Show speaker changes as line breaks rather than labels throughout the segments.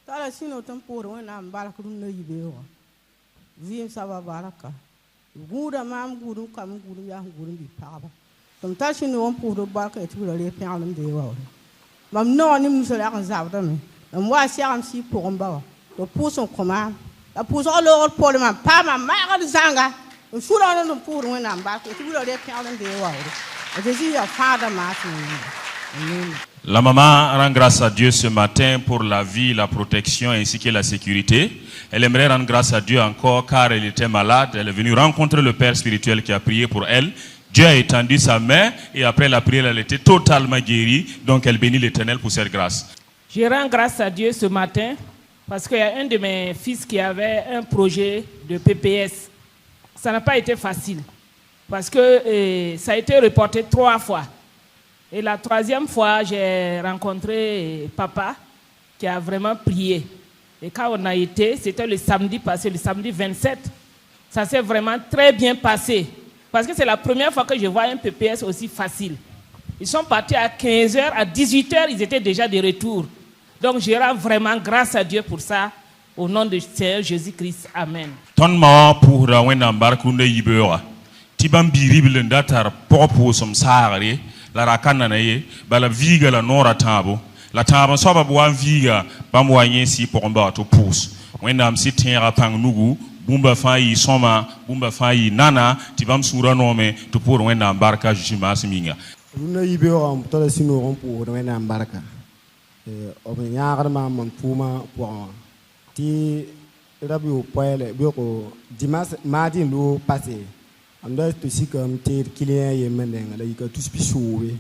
Tala sino tampur wena baraka dunna yibewa. Vim saba baraka. Gura mam guru kam guru ya guru bi paba. Tam ta sino on pour baraka et tu le pialam de wa. Mam no ni musala kan zabda me. Am wa siam si pour mba. To pouson koma. La pouson alors pour ma pa ma ma zanga. Sura no pour wena baraka et tu le pialam de wa. Et je ya father Martin.
La maman rend grâce à Dieu ce matin pour la vie, la protection ainsi que la sécurité. Elle aimerait rendre grâce à Dieu encore car elle était malade. Elle est venue rencontrer le Père spirituel qui a prié pour elle. Dieu a étendu sa main et après la prière, elle était totalement guérie. Donc elle bénit l'Éternel pour cette grâce.
Je rends grâce à Dieu ce matin parce qu'il y a un de mes fils qui avait un projet de PPS. Ça n'a pas été facile parce que ça a été reporté 3 fois. Et la 3e fois, j'ai rencontré papa qui a vraiment prié. Et quand on a été, c'était le samedi passé, le samedi 27. Ça s'est vraiment très bien passé. Parce que c'est la première fois que je vois un PPS aussi facile. Ils sont partis à 15h, à 18h, ils étaient déjà de retour. Donc je rends vraiment grâce à Dieu pour ça. Au nom de Seigneur Jésus-Christ. Amen.
Ton ma pour wena barkunde yibewa. Tibam birible ndatar popo som saare. La rakana na ye bala viga la nora tabo la tabo soba bo viga bamwanye si pomba to pousse wenda am sitira pang nugu bumba fayi soma bumba fayi nana tibam sura nome to pour wenda barka jima siminga
luna yibe am tola sino ron pour wenda barka o be nyaar ma mon puma pour ti rabi o poele bi ko dimanche mardi lo passé am da to si comme te client ye menenga la yika tous pisouwe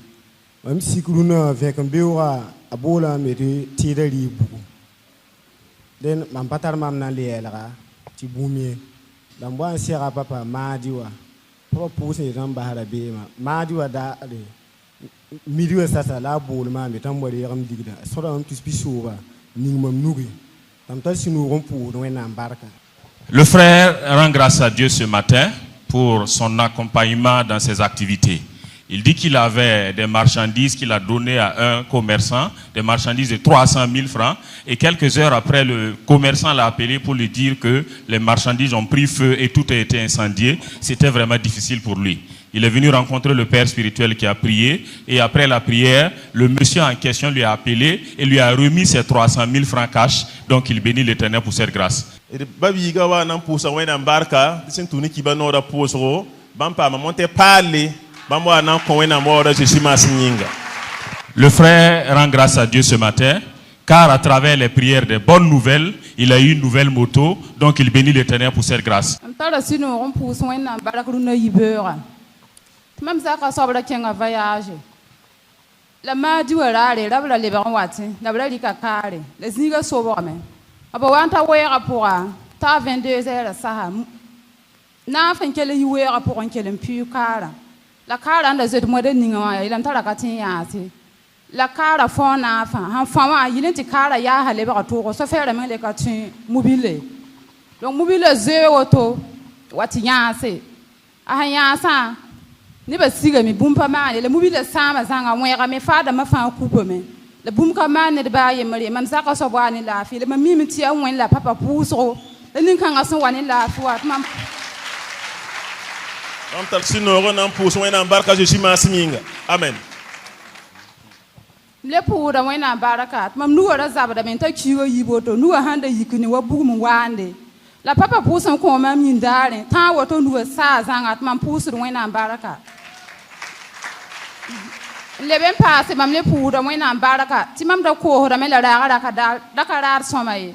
am si kuluna avec un beura abola me ti dari buku den mam patar mam na liela ti bumie dan bo sera papa madiwa papa pousse dan bahara be ma madiwa da milieu sasa la bol ma me tambore yam digda sora am tous pisouwa ningmam nugi tam ta sinu rompu no na barka.
Le frère rend grâce à Dieu ce matin pour son accompagnement dans ses activités. Il dit qu'il avait des marchandises qu'il a données à un commerçant, des marchandises de 300 000 francs. Et quelques heures après, le commerçant l'a appelé pour lui dire que les marchandises ont pris feu et tout a été incendié. C'était vraiment difficile pour lui. Il est venu rencontrer le Père spirituel qui a prié. Et après la prière, le monsieur en question lui a appelé et lui a remis ses 300 000 francs cash. Donc il bénit l'Éternel pour cette grâce. Le frère rend grâce à Dieu ce matin, car à travers les prières des bonnes nouvelles, il a eu une nouvelle moto, donc il bénit l'Éternel pour cette grâce.
Ta 22h saha na fan kele yuwera pour un kele pu kara la kara anda zet modern ninga ila ntara katin yati la kara fona fa han fama yilenti kara ya hale ba to so fere men le katin mobile donc mobile zero to wati yase a yasa ni ba siga mi bumpa ma le mobile sama zanga mwera me fada ma fa coupe me le bumka ma ne ba ye mari mam saka so bwa ni la fi le mami ti an wen la papa pusro le kan asan wani la fi wat mam
am tal sinoro nan pousse wen barka je shima siminga amen
le pura wen barakat mam nuwa zabada men ta kiwo yiboto nuwa handa yikini wa bugum wande la papa pusan ko mam yindare ta wato nuwa sa zangat mam pusur wen baraka le ben passe mam le pura wen baraka ti mam da ko hora me la raga ka da karar somaye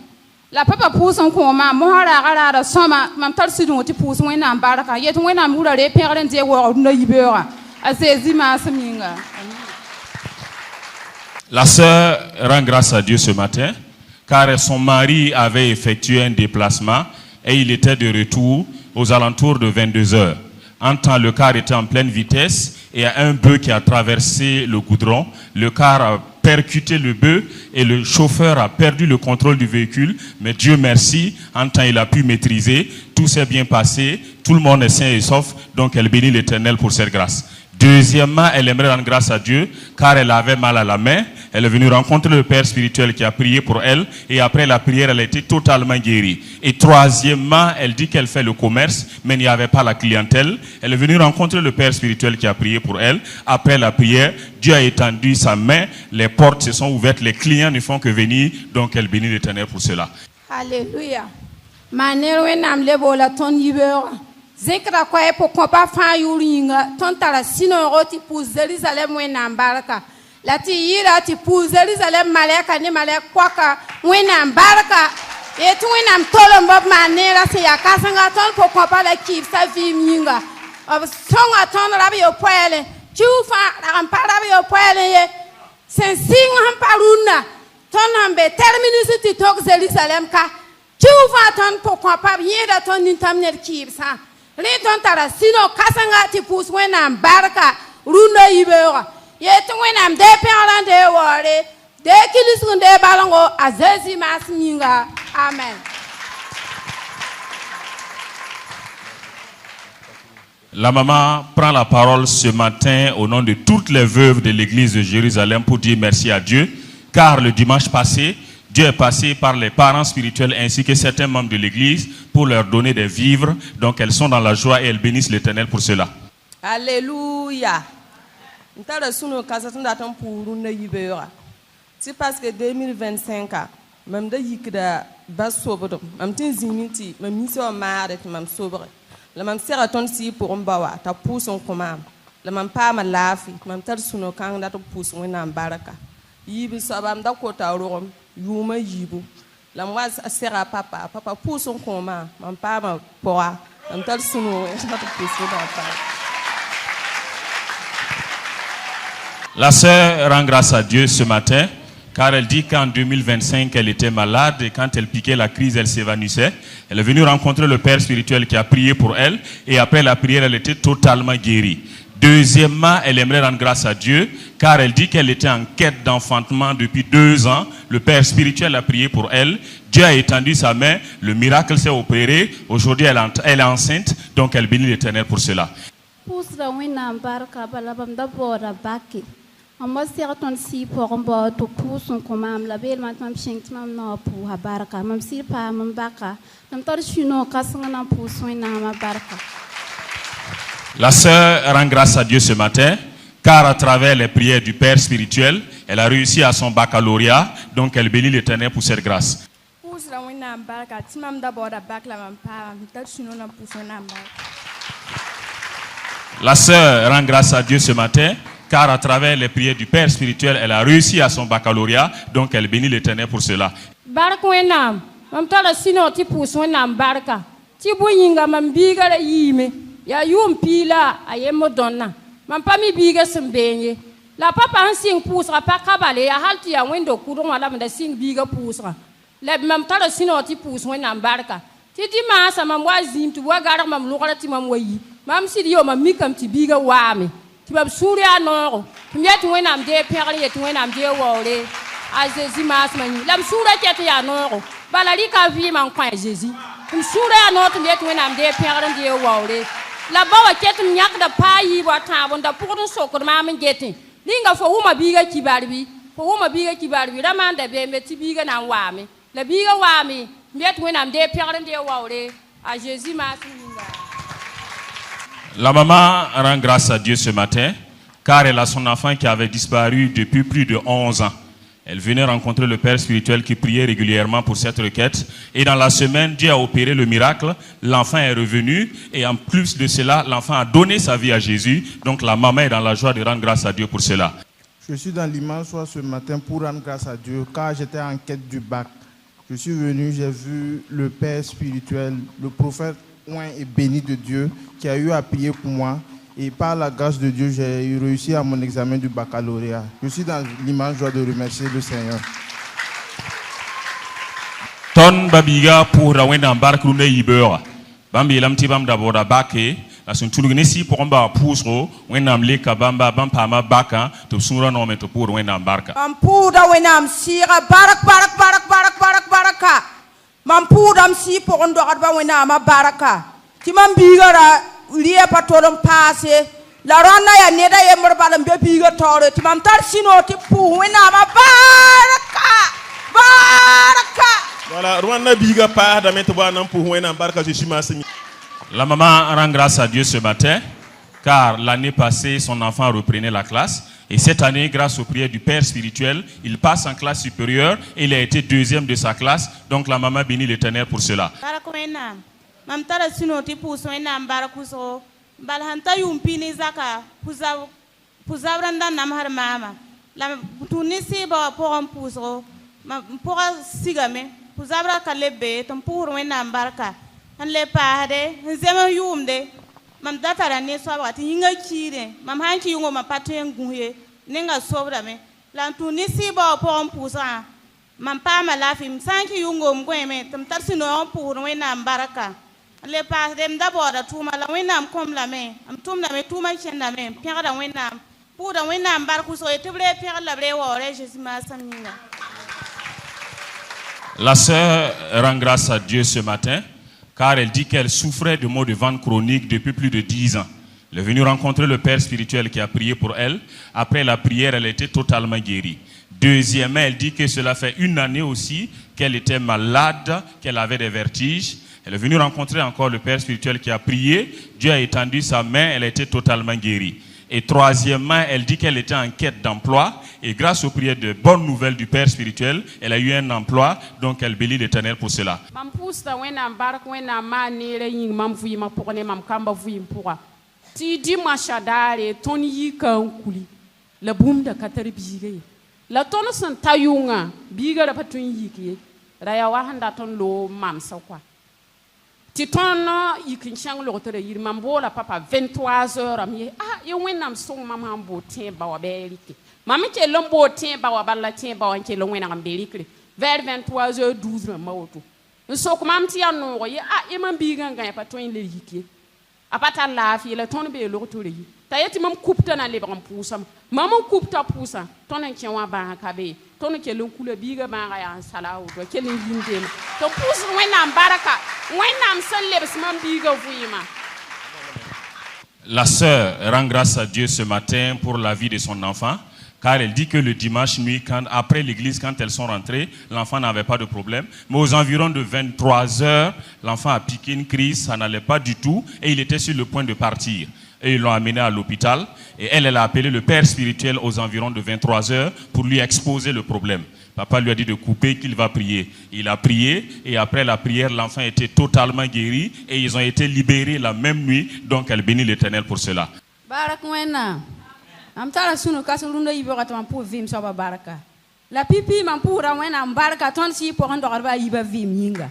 la papa pouson ko ma mohara gara soma mam tar sidon ti pouson wena baraka yet wena mura re peren de wo no yibera azezi ma saminga.
La sœur rend grâce à Dieu ce matin car son mari avait effectué un déplacement et il était de retour aux alentours de 22h. En temps, le car était en pleine vitesse et il y a un bœuf qui a traversé le goudron. Le car a percuté le bœuf et le chauffeur a perdu le contrôle du véhicule. Mais Dieu merci, en temps il a pu maîtriser. Tout s'est bien passé, tout le monde est sain et sauf. Donc elle bénit l'Éternel pour cette grâce. Deuxièmement, elle aimerait rendre grâce à Dieu car elle avait mal à la main. Elle est venue rencontrer le père spirituel qui a prié pour elle et après la prière, elle a été totalement guérie. Et troisièmement, elle dit qu'elle fait le commerce mais il n'y avait pas la clientèle. Elle est venue rencontrer le père spirituel qui a prié pour elle. Après la prière, Dieu a étendu sa main, les portes se sont ouvertes, les clients ne font que venir, donc elle bénit l'Éternel pour cela.
Alléluia. Manel wenam lebola ton yibera. Zekra kwa epo kompa fan yuringa ton tala sino roti pour Jérusalem wenam baraka. Lati yira ti pour Jérusalem maleka ni malek kwaka wenam baraka. Et wenam tolombo manela se yakasanga ton pour kompa la kif sa vie minga. Songa ton rabi yo poele. Chufa rampara yo poele ye. Sensing hamparuna. Ton hambe terminus ti tok Jérusalem ka. Chufa ton pour kompa yeda ton nintamner kif sa. Ton tara sino kasanga ti pus wenam baraka runa yibera yetu wenam de perlan de wore de kilisun de balango azezi masminga amen.
La maman prend la parole ce matin au nom de toutes les veuves de l'église de Jérusalem pour dire merci à Dieu car le dimanche passé Dieu est passé par les parents spirituels ainsi que certains membres de l'église pour leur donner des vivres. Donc elles sont dans la joie et elles bénissent l'Éternel pour cela.
Alléluia. C'est parce que 2025, même de yikda bas sobre, même tinzimiti, même mission marre, même sobre. La même seraton si pour un bawa, ta pousse en commande. La même pas ma lafi, même tel suno kang dat pousse en baraka. Yibi sabam da kota rom. Yuma yibu la moi sera papa pousse son comment mon papa pourra un tel sunu
La sœur rend grâce à Dieu ce matin car elle dit qu'en 2025 elle était malade et quand elle piquait la crise elle s'évanouissait. Elle est venue rencontrer le père spirituel qui a prié pour elle et après la prière elle était totalement guérie. Deuxièmement, elle aimerait rendre grâce à Dieu car elle dit qu'elle était en quête d'enfantement depuis 2 ans. Le père spirituel a prié pour elle. Dieu a étendu sa main. Le miracle s'est opéré. Aujourd'hui, elle est enceinte. Donc, elle bénit l'Éternel pour cela. La sœur rend grâce à Dieu ce matin, car à travers les prières du Père spirituel, elle a réussi à son baccalauréat, donc elle bénit l'Éternel pour cette grâce. La sœur rend grâce à Dieu ce matin, car à travers les prières du Père spirituel, elle a réussi à son baccalauréat, donc elle bénit l'Éternel pour cela.
Ya yum pila ayemo donna man pa mi biga sembenye la papa han sing pusra pa kabale ya halti ya wendo kudon wala mda sing biga pusra le mam tara sinoti pus wena barka titi ma sa mam wazim tu wagara mam lugara ti mam wayi mam sidi yo mam mikam ti biga wame ti mam suri anoro ti miet wena am de perle yet wena am de wole a Jésus mas mani lam sura ket ya noro balali ka vi man kwa Jésus sura anoro ti miet wena am de perle de wole la bawa ketum nyak da payi wa tabon da pudun sokor ma min gete linga fo huma biga kibarbi da man da be meti biga na wame la biga wame miet wenam de perdem de wawre a Jésus ma singa.
La maman rend grâce à Dieu ce matin car elle a son enfant qui avait disparu depuis plus de 11 ans. Elle venait rencontrer le Père spirituel qui priait régulièrement pour cette requête. Et dans la semaine, Dieu a opéré le miracle. L'enfant est revenu. Et en plus de cela, l'enfant a donné sa vie à Jésus. Donc la maman est dans la joie de rendre grâce à Dieu pour cela.
Je suis dans l'immense joie ce matin pour rendre grâce à Dieu car j'étais en quête du bac. Je suis venu, j'ai vu le Père spirituel, le prophète oint et béni de Dieu qui a eu à prier pour moi. Et par la grâce de Dieu, j'ai réussi à mon examen du baccalauréat. Je suis dans l'immense joie de remercier le Seigneur.
Ton babiga pour rawena embarque lunde yibera. Bambi lamti bam d'abord bake. La son tulunesi pour amba pusro. Wenam le kabamba bam pama baka. To sura no meto pour wena embarque.
Mampuda wenam sira baraka. Mampuda msi pour ndo adba wenama baraka. Timambiga ra lié patolom passé la ronna ya neda ye morbalam be biga tore ti mam tar sino ti pu wena ma baraka.
Voilà, Rwanda biga pa da mette boa nan pour wena baraka je suis masimi.
La maman rend grâce à Dieu ce matin, car l'année passée, son enfant reprenait la classe. Et cette année, grâce aux prières du Père spirituel, il passe en classe supérieure et il a été deuxième de sa classe. Donc la maman bénit l'Éternel pour cela.
an le paade nzema yumde mam datara ne so wati yinga kire mam hanki yungo ma paten guye ninga sobra me lan tu ni siba pom pusa mam pa ma lafi sanki yungo mgweme tam tarsino pour we na baraka le paade mda boda tuma la we nam kom la me am tum na me tuma chenda me piara we nam pour da we nam barku so etebre piara la bre wore jésus ma saminga.
La sœur rend grâce à Dieu ce matin, car elle dit qu'elle souffrait de maux de ventre chroniques depuis plus de 10 ans. Elle est venue rencontrer le Père spirituel qui a prié pour elle. Après la prière, elle était totalement guérie. Deuxièmement, elle dit que cela fait 1 année aussi qu'elle était malade, qu'elle avait des vertiges. Elle est venue rencontrer encore le Père spirituel qui a prié. Dieu a étendu sa main, elle était totalement guérie. Et troisièmement, elle dit qu'elle était en quête d'emploi. Et grâce aux prières de bonnes nouvelles du Père spirituel, elle a eu un emploi. Donc elle bénit l'Éternel pour cela.
Ti ton yikin chang lo tere yir mambola papa 23h am ye ye wenam song mama mbo tin ba wa beliki mama ke lombo tin ba wa balla tin ba wa ke lo wenam beliki vers 23h12 ma woto so ko mam ti anu ye ye mam bi ganga pa ton le yiki apata la fi le ton be lo tere yi tayeti mam kupta na le bam pusam mama kupta pusa ton en ke wa ba ka be ton ke lo kula biga ba ga ya salawo to ke le yinde to pus wenam baraka.
La sœur rend grâce à Dieu ce matin pour la vie de son enfant, car elle dit que le dimanche nuit, après l'église, quand elles sont rentrées, l'enfant n'avait pas de problème. Mais aux environs de 23h, l'enfant a piqué une crise, ça n'allait pas du tout, et il était sur le point de partir. Et ils l'ont amené à l'hôpital, et elle a appelé le Père spirituel aux environs de 23h pour lui exposer le problème. Papa lui a dit de couper, qu'il va prier. Il a prié et après la prière, l'enfant était totalement guéri et ils ont été libérés la même nuit. Donc elle bénit l'Éternel pour cela.
La pipi mampura wena mbaraka ton si pour un dorba iba vim yinga.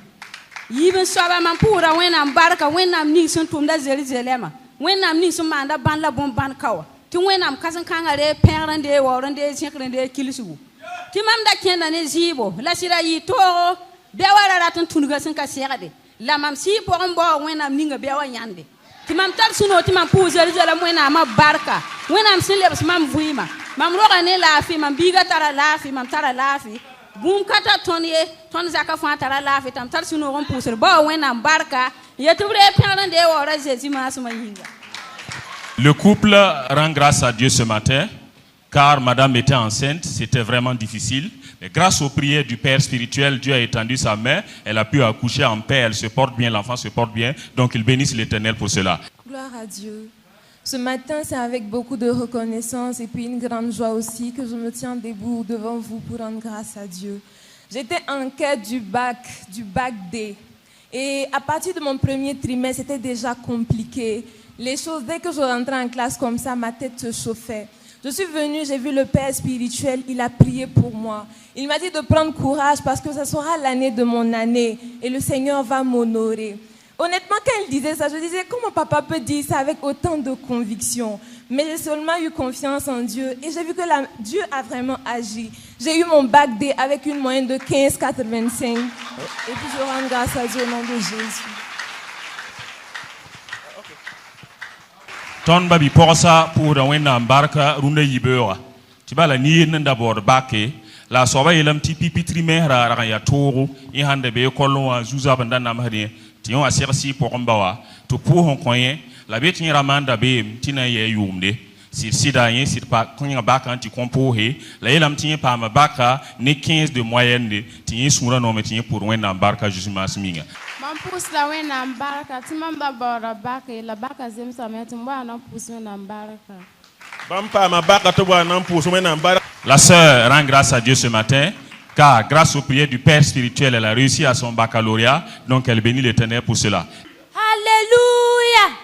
Yiben soba mampura wena mbaraka wena mni sun tumda zelema. Wena mni sun manda ban la bon ban kawa. Tu wena mkasan kangare perande warande sikrande kilisugu. Timam da kenda ne zibo la sira yi toro bewara ratun tunuga sun ka serade la mam si pour mbo wena ninga bewa nyande timam tar suno timam puzer jala wena ma barka wena sin lebs mam vuima mam roga ne la fi mam biga tara la fi mam tara la fi bum kata tonye ton zaka fa tara la fi tam tar suno ron puzer bo wena barka yetubre pendant de wora Jésus ma suma yinga.
Le couple rend grâce à Dieu ce matin, car madame était enceinte, c'était vraiment difficile. Mais grâce aux prières du Père spirituel, Dieu a étendu sa main, elle a pu accoucher en paix, elle se porte bien, l'enfant se porte bien. Donc ils bénissent l'Éternel pour cela.
Gloire à Dieu. Ce matin, c'est avec beaucoup de reconnaissance et puis une grande joie aussi que je me tiens debout devant vous pour rendre grâce à Dieu. J'étais en quête du bac D. Et à partir de mon premier trimestre, c'était déjà compliqué. Les choses, dès que je rentrais en classe comme ça, ma tête se chauffait. Je suis venue, j'ai vu le Père spirituel, il a prié pour moi. Il m'a dit de prendre courage parce que ce sera l'année de mon année et le Seigneur va m'honorer. Honnêtement, quand il disait ça, je disais, comment papa peut dire ça avec autant de conviction? Mais j'ai seulement eu confiance en Dieu et j'ai vu que Dieu a vraiment agi. J'ai eu mon bac D avec une moyenne de 15,85 et puis je rends grâce à Dieu au nom de Jésus.
Ton babi porsa pour wena mbarka runda yibewa tibala ni d'abord baké la soba yelam ti pipi trimera ra ya toro i hande be kolon wa zuza banda na mahdi ti on asirsi pour mbawa to pour on koyen la bête ni ramanda be tina ye yumde si sida yen si pa konya baka anti compohe la yelam tien pa ma baka ne 15 de moyenne tien sura no metien pour wena barka Jésus masminga
mam pousse la wena barka ti mam ba bora baka la baka zem sa met mba na pousse wena barka
bam pa ma baka to ba na pousse wena barka.
La sœur rend grâce à Dieu ce matin car grâce aux prières du Père spirituel elle a réussi à son baccalauréat donc elle bénit l'Éternel pour cela.
Alléluia.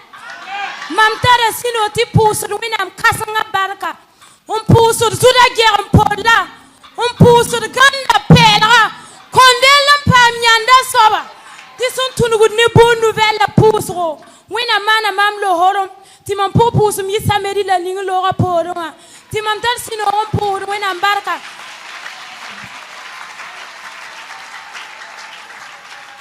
Mam tara sino ti pousse wena kasanga barka on pousse tout la guerre pola on pousse de ganda pera kondelam pam nyanda soba ti son tunugu ne bonne nouvelle pousse ro wena mana mam lo horom ti mam po pousse mi samedi la ling lo raporo ti mam tar sino on pour wena barka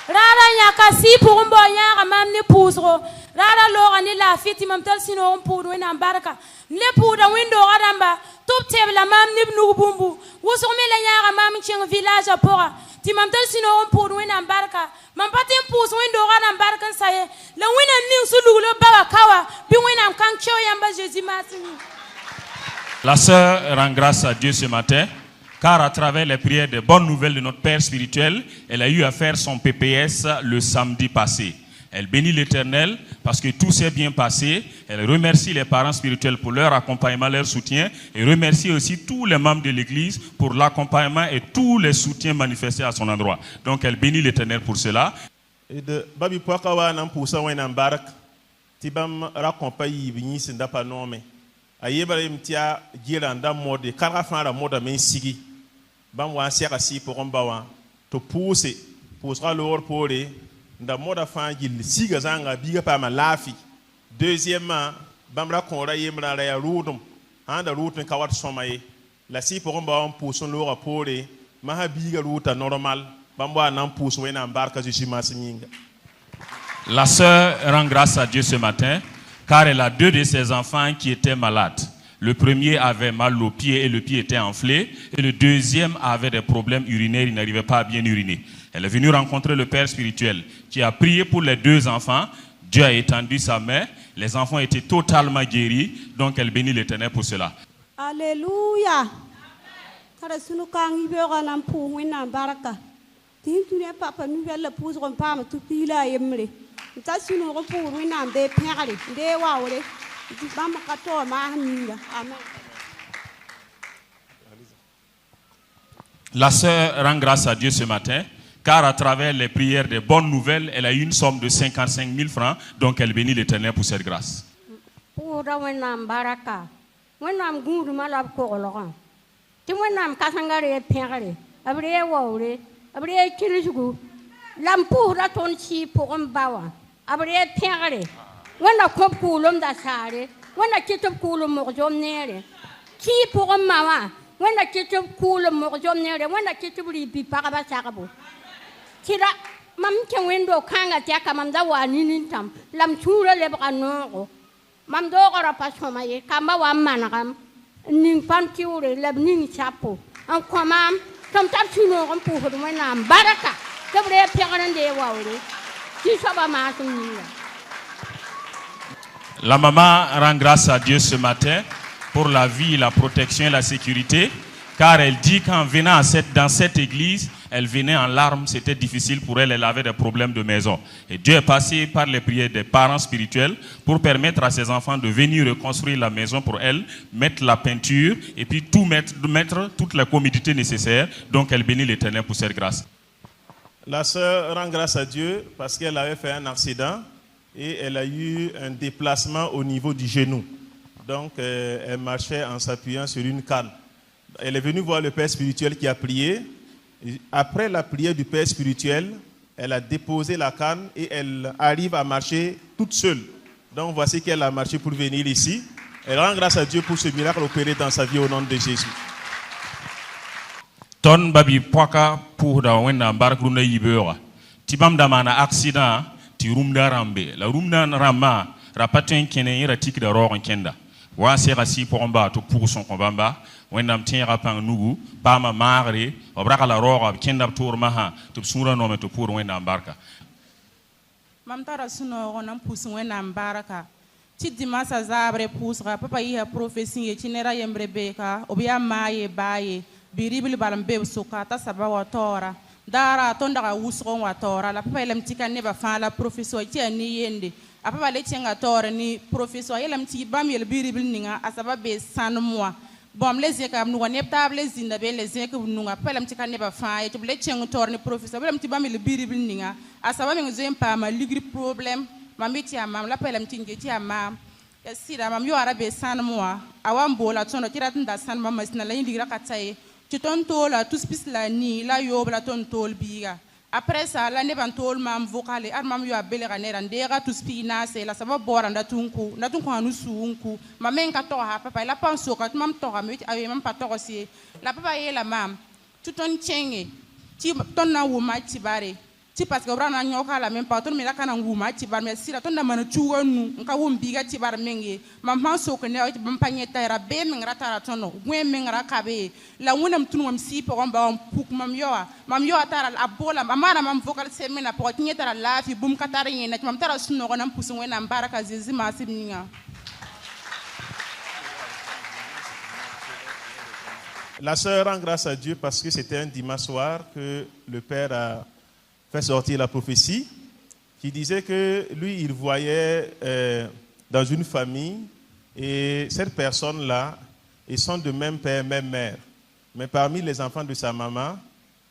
rara nyaka si pour mbo nyaka mam ne pousse ro rara lo ani la fiti mam tar sino on pour wena barka le pour da windo aramba top tebla mam ne nu bumbu woso me la nyaka mam ching village apora ti mam tar sino on pour wena barka mam patin pousse windo aramba barka saye la wena ning sulu le baba kawa bi wena kan chio yamba Jésus masini.
La sœur rend grâce à Dieu ce matin car à travers les prières des bonnes nouvelles de notre Père spirituel, elle a eu à faire son PPS le samedi passé. Elle bénit l'Éternel parce que tout s'est bien passé. Elle remercie les parents spirituels pour leur accompagnement, leur soutien et remercie aussi tous les membres de l'Église pour l'accompagnement et tous les soutiens manifestés à son endroit. Donc elle bénit l'Éternel pour cela.
Et de babi poakawa nan poussa wena barak tibam raccompagne bini sinda pa nome ayebare mtia giranda mode kara fara mode men sigi bam wa siaka si pour mbawa to pousser poussera l'or pour nda moda fan gil siga zanga biga pa ma lafi. Deuxièmement bam ra konra yemra ra ya rudum anda rutun kawat somaye la si pour mbawa pousson l'or pour ma ha biga ruta normal bam wa nan pousse wena barka Jésus masminga.
La sœur rend grâce à Dieu ce matin car elle a deux de ses enfants qui étaient malades. Le premier avait mal au pied et le pied était enflé. Et le deuxième avait des problèmes urinaires, il n'arrivait pas à bien uriner. Elle est venue rencontrer le Père spirituel qui a prié pour les deux enfants. Dieu a étendu sa main. Les enfants étaient totalement guéris. Donc elle bénit l'Éternel pour cela.
Alléluia. Papa nouvelle pour pas tout pila emre. Ta sino pour wina de père de waure. Bam kato ma minga. Amen.
La sœur rend grâce à Dieu ce matin car à travers les prières des bonnes nouvelles, elle a eu une somme de 55 000 francs. Donc elle bénit l'Éternel pour cette grâce.
Pour wina baraka. Wina mgundu malab ko loran. Ti wina kasangare père. Abre waure. Abre kilijugu lampu raton chi pour mbawa abre pere wana kop kulum da sare wana kitop kulum morjom nere chi pour mawa wana kitop kulum morjom nere wana kitop ribi paraba sarabu tira mam ke wendo kanga tiaka mam da wani nintam lam chura le brano mam do ora pasoma ye kamba wa managam ning pantiure le ning chapo en komam.
La maman rend grâce à Dieu ce matin pour la vie, la protection et la sécurité, car elle dit qu'en venant dans cette église, elle venait en larmes, c'était difficile pour elle, elle avait des problèmes de maison. Et Dieu est passé par les prières des parents spirituels pour permettre à ses enfants de venir reconstruire la maison pour elle, mettre la peinture et puis mettre toutes les commodités nécessaires. Donc elle bénit l'Éternel pour cette grâce.
La sœur rend grâce à Dieu parce qu'elle avait fait un accident et elle a eu un déplacement au niveau du genou. Donc elle marchait en s'appuyant sur une canne. Elle est venue voir le Père spirituel qui a prié. Après la prière du Père spirituel, elle a déposé la canne et elle arrive à marcher toute seule. Donc voici qu'elle a marché pour venir ici. Elle rend grâce à Dieu pour ce miracle opéré dans sa vie au nom de Jésus.
Ton babi poaka pour da wena barkruna yibera. Tibam da mana accident ti rumda rambe. La rumda rama rapaten kene ira tik da ro kenda. Wa sera si pour mba to pour son kombamba. Wendam tiera pang nugu pama magre obraka la ro kenda tour maha to sura no meto pour wenda barka.
Mam tara suno ronam pousse wena baraka. ti dimasa zabre pusra papa yi profesin ye chinera yembre beka obia maye baye biribil balam be suka ta sabawa tora dara ton daga wusron wa tora la papa lam tika ne ba fa la professeur ti ani yende apapa le tinga tora ni professeur yelam ti bam yel biribil ninga asaba be san mois bom les yeka nu ne table zinda be les yeka nu nga pelam tika ne ba fa ye to le tinga tora ni professeur belam ti bam yel biribil ninga asaba me nzo empa ma ligri problème mamiti amam la pelam tinge ti amam sira mam yo arabe san mois awam bola tono tirat nda san mama sina la indigra kataye ti ton tola tous pis la ni la yo bla ton tol biga après ça la ne ban tol mam vocale ar mam yo abele ganera ndera tous pi na se la saba bora ndatunku anu suunku mamen ka to ha papa la penso ka mam to ha mi awe mam pa to si la papa ye la mam tu ton chenge ti ton na wo ma ti bare ti parce que brana nyoka la même pas ton mi la kana nguma ti bar mais sira ton na mana chuwa nu nka wo mbiga ti bar mengi mam han so ko ne o bam panye tayra be men rata tono gwen men ra kabe la wonam tunu mam si po ba on puk mam yo tara abola mamana mam vocal semena po tinye tara la fi bum katara yena mam tara suno ko nam pusu wena baraka zezi ma simninga.
La sœur rend grâce à Dieu parce que c'était un dimanche soir que le père a fait sortir la prophétie qui disait que lui, il voyait dans une famille et cette personne-là, ils sont de même père, même mère. Mais parmi les enfants de sa maman,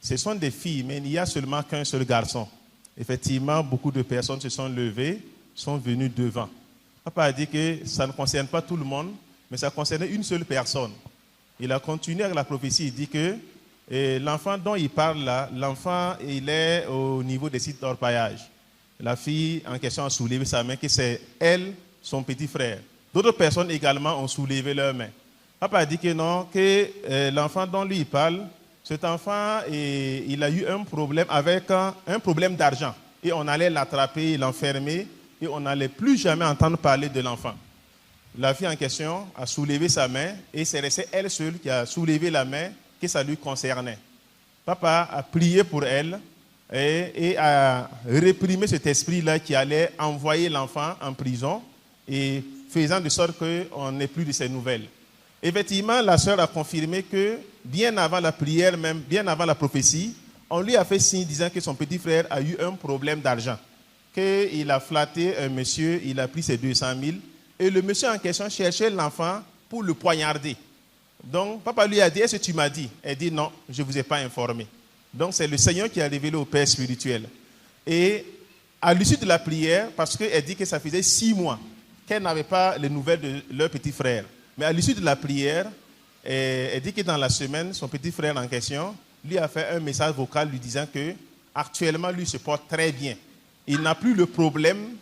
ce sont des filles, mais il n'y a seulement qu'un seul garçon. Effectivement, beaucoup de personnes se sont levées, sont venues devant. Papa a dit que ça ne concerne pas tout le monde, mais ça concernait une seule personne. Il a continué avec la prophétie, il dit que l'enfant dont il parle là, l'enfant, il est au niveau des sites d'orpaillage. La fille en question a soulevé sa main, que c'est elle, son petit frère. D'autres personnes également ont soulevé leur main. Papa a dit que non, que l'enfant dont lui il parle, cet enfant, il a eu un problème avec un problème d'argent. Et on allait l'attraper, l'enfermer, et on n'allait plus jamais entendre parler de l'enfant. La fille en question a soulevé sa main, et c'est restée elle seule qui a soulevé la main, que ça lui concernait. Papa a prié pour elle et a réprimé cet esprit-là qui allait envoyer l'enfant en prison et faisant de sorte qu'on n'ait plus de ses nouvelles. Effectivement, la sœur a confirmé que bien avant la prière, même bien avant la prophétie, on lui a fait signe disant que son petit frère a eu un problème d'argent, qu'il a flatté un monsieur, il a pris ses 200 000 et le monsieur en question cherchait l'enfant pour le poignarder. Donc, papa lui a dit, est-ce que tu m'as dit? Elle dit, non, je ne vous ai pas informé. Donc, c'est le Seigneur qui a révélé au Père spirituel. Et à l'issue de la prière, parce qu'elle dit que ça faisait 6 mois qu'elle n'avait pas les nouvelles de leur petit frère. Mais à l'issue de la prière, elle dit que dans la semaine, son petit frère en question lui a fait un message vocal lui disant que actuellement, lui se porte très bien. Il n'a plus le problème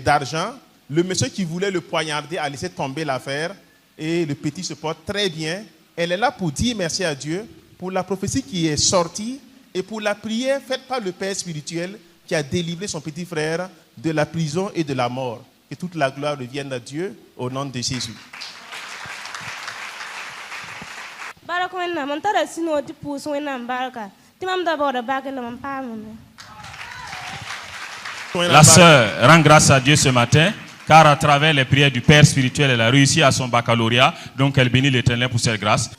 d'argent. Le monsieur qui voulait le poignarder a laissé tomber l'affaire. Et le petit se porte très bien. Elle est là pour dire merci à Dieu pour la prophétie qui est sortie et pour la prière faite par le Père spirituel qui a délivré son petit frère de la prison et de la mort. Que toute la gloire revienne à Dieu au nom de Jésus.
La sœur rend grâce à Dieu ce matin, car à travers les prières du Père spirituel, elle a réussi à son baccalauréat. Donc elle bénit l'Éternel pour cette grâce.